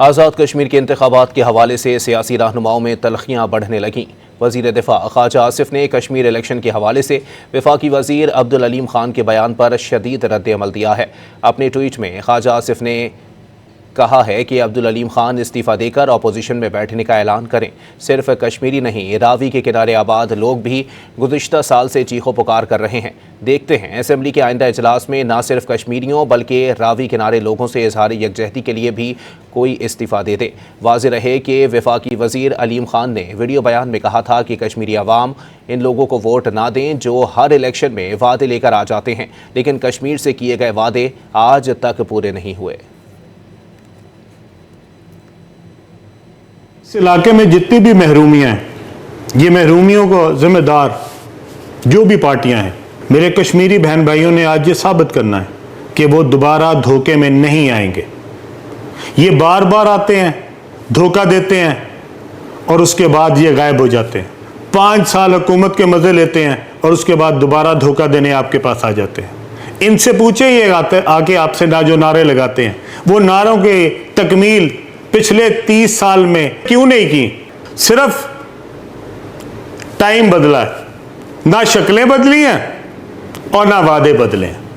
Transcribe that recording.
आज़ाद कश्मीर के इंतखाबात के हवाले से सियासी रहनुमाओं में तलखियाँ बढ़ने लगीं। वज़ीर दिफ़ा ख्वाजा आसिफ ने कश्मीर इलेक्शन के हवाले से वफाकी वज़ीर अब्दुल अलीम खान के बयान पर शदीद रद्द-ए-अमल दिया है। अपने ट्वीट में ख्वाजा आसिफ ने कहा है कि अब्दुल अलीम खान इस्तीफ़ा देकर अपोजिशन में बैठने का ऐलान करें। सिर्फ कश्मीरी नहीं, रावी के किनारे आबाद लोग भी गुज़िश्ता साल से चीखो पुकार कर रहे हैं। देखते हैं असेंबली के आइंदा इजलास में न सिर्फ कश्मीरियों बल्कि रावी किनारे लोगों से इजहार यकजहती के लिए भी कोई इस्तीफ़ा दे दे। वाज़ेह रहे कि वफाकी वज़ीर अलीम खान ने वीडियो बयान में कहा था कि कश्मीरी अवाम इन लोगों को वोट ना दें जो हर इलेक्शन में वादे लेकर आ जाते हैं, लेकिन कश्मीर से किए गए वादे आज तक पूरे नहीं हुए। इस इलाके में जितनी भी महरूमियाँ हैं, ये महरूमियों को जिम्मेदार जो भी पार्टियां हैं, मेरे कश्मीरी बहन भाइयों ने आज ये साबित करना है कि वो दोबारा धोखे में नहीं आएंगे। ये बार बार आते हैं, धोखा देते हैं और उसके बाद ये गायब हो जाते हैं। 5 साल हुकूमत के मज़े लेते हैं और उसके बाद दोबारा धोखा देने आपके पास आ जाते हैं। इनसे पूछे ये आके आपसे जो नारे लगाते हैं, वो नारों की तकमील पिछले 30 साल में क्यों नहीं की? सिर्फ टाइम बदला है, ना शक्लें बदली हैं और ना वादे बदले हैं।